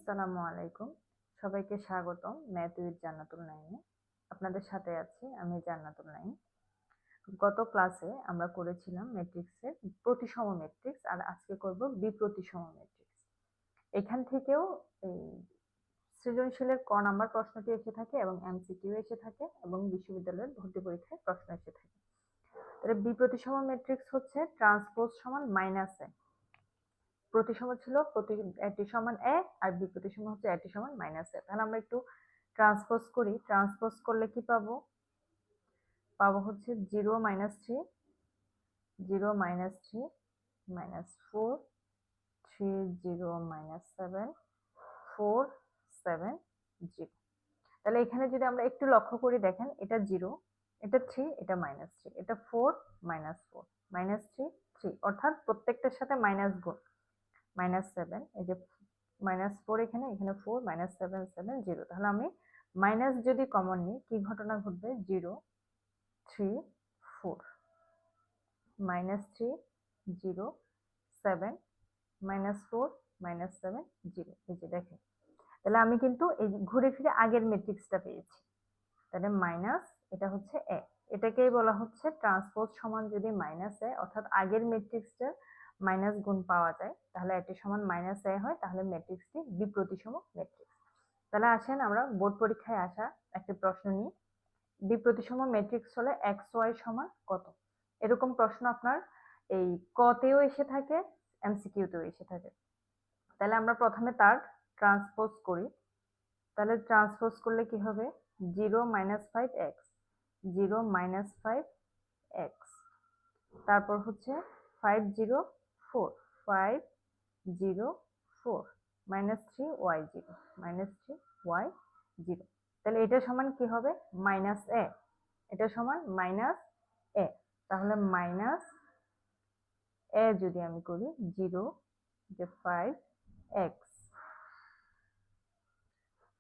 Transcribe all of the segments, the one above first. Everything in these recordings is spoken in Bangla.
আসসালামু আলাইকুম। সবাইকে স্বাগতম ম্যাথ উইথ জান্নাতুল নাইমে। আপনাদের সাথে আছি আমি জান্নাতুল নাইম। গত ক্লাসে আমরা করেছিলাম ম্যাট্রিক্সের প্রতিসম ম্যাট্রিক্স আর আজকে করব বিপ্রতিসম ম্যাট্রিক্স। এখান থেকেও এই সৃজনশীলের ক নাম্বার প্রশ্নটি এসে থাকে এবং এমসিকিউ এসে থাকে এবং বিশ্ববিদ্যালয়ের ভর্তি পরীক্ষায় প্রশ্ন এসে থাকে। তাহলে বিপ্রতিসম ম্যাট্রিক্স হচ্ছে ট্রান্সপোজ সমান মাইনাস এ। প্রতিসম ছিল এটি সমান এ আর বিপ্রতিসম হচ্ছে এটি সমান মাইনাস এ। তাহলে আমরা একটু ট্রান্সপোজ করি। ট্রান্সপোজ করলে কি পাবো? পাবো হচ্ছে 0 মাইনাস 3 0 মাইনাস 3 মাইনাস 4 3 0 মাইনাস 7 4 7 0। তাহলে এখানে যদি আমরা একটু লক্ষ্য করি দেখেন এটা 0 এটা 3 এটা মাইনাস 3 এটা 4 মাইনাস 4 মাইনাস 3 3 অর্থাৎ প্রত্যেকটার সাথে মাইনাস গুণ -7 এই যে -4 এখানে 4 -7 7 0। তাহলে আমি মাইনাস যদি কমন নিই কি ঘটনা ঘটবে? 0 3 4 -3 0 7 -4 -7 0। এই যে দেখেন, তাহলে আমি কিন্তু এই ঘুরে ফিরে আগের ম্যাট্রিক্সটা পেয়েছি। তাহলে মাইনাস এটা হচ্ছে এ, এটাকেই বলা হচ্ছে ট্রান্সপোজ সমান যদি মাইনাস এ অর্থাৎ আগের ম্যাট্রিক্সটার মাইনাস গুণ পাওয়া যায় তাহলে এটি সমান মাইনাস এ হয়, তাহলে ম্যাট্রিক্সটি বিপ্রতিসম ম্যাট্রিক্স। তাহলে আসেন আমরা বোর্ড পরীক্ষায় আসা একটি প্রশ্ন নিই। বিপ্রতিসম ম্যাট্রিক্স হলে এক্স ওয়াই সমান কত? এরকম প্রশ্ন আপনার এই কতেও এসে থাকে, এমসিকিউতেও এসে থাকে। তাহলে আমরা প্রথমে তার ট্রান্সপোজ করি। তাহলে ট্রান্সপোজ করলে কি হবে? 0 মাইনাস 5x 0 মাইনাস 5x, তারপর হচ্ছে 5 0 4 5 0 4 মাইনাস 3y 0 মাইনাস 3y 0। তাহলে এটা সমান কি হবে? মাইনাস এ, এটা সমান মাইনাস এ। তাহলে মাইনাস এ যদি আমি করি 0 যে 5x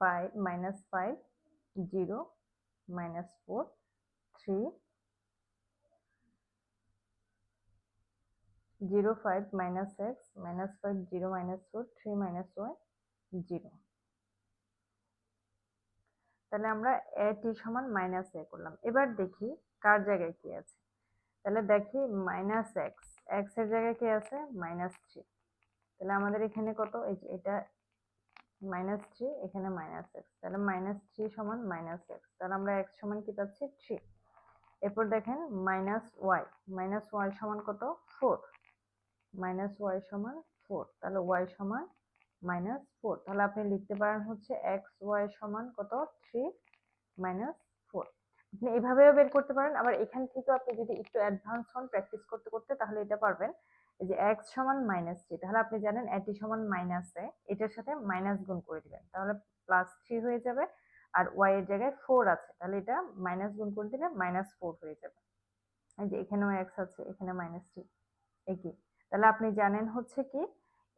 5 minus 5 0 minus 4 3 0 5 minus x minus 5 0 minus 4 3 minus y 0। তাহলে আমরা a t সমান মাইনাস a করলাম। এবার দেখি কার জায়গায় কি আছে। তাহলে দেখি মাইনাস এক্স, এক্স এর জায়গায় কি আছে? মাইনাস 3। তাহলে আমাদের এখানে কত? এই যে এটা মাইনাস 3 এখানে মাইনাস এক্স, তাহলে মাইনাস 3 সমান মাইনাস এক্স। তাহলে আমরা এক্স সমান কি পাচ্ছি? 3। এরপর দেখেন মাইনাস ওয়াই সমান কত? 4 মাইনাস ওয়াই সমান 4। তাহলে ওয়াই সমান মাইনাস 4। তাহলে আপনি লিখতে পারেন হচ্ছে এক্স ওয়াই সমান কত? 3 মাইনাস 4। আপনি এভাবেও বের করতে পারেন, আবার এখান থেকে আপনি যদি একটু অ্যাডভান্স হন প্র্যাকটিস করতে করতে তাহলে এটা পারবেন। এই যে এক্স সমান মাইনাস 3, তাহলে আপনি জানেন এটি সমান মাইনাস এ, এটার সাথে মাইনাস গুণ করে দিবেন তাহলে প্লাস 3 হয়ে যাবে। আর ওয়াই এর জায়গায় 4 আছে, তাহলে এটা মাইনাস গুণ করে দিলে মাইনাস 4 হয়ে যাবে। এই যে এখানেও এক্স আছে, এখানে মাইনাস 3 একই। তাহলে আপনি জানেন হচ্ছে কি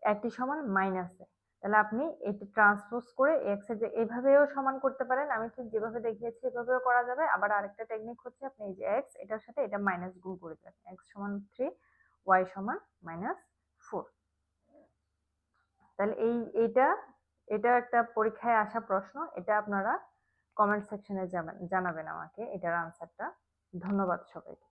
একটি সমান মাইনাস এ। তাহলে আপনি এটি ট্রান্সপোজ করে এক্স এর যে এভাবেও সমান করতে পারেন, আমি ঠিক যেভাবে দেখিয়েছি এভাবেও করা যাবে। আবার আরেকটা টেকনিক হচ্ছে আপনি এই যে এক্স এটার সাথে এটা মাইনাস গুণ করে দেবেন, এক্স সমান 3 ওয়াই সমান মাইনাস 4। তাহলে এইটা এটা একটা পরীক্ষায় আসা প্রশ্ন, এটা আপনারা কমেন্ট সেকশনে জানাবেন আমাকে এটার আনসারটা। ধন্যবাদ সবাইকে।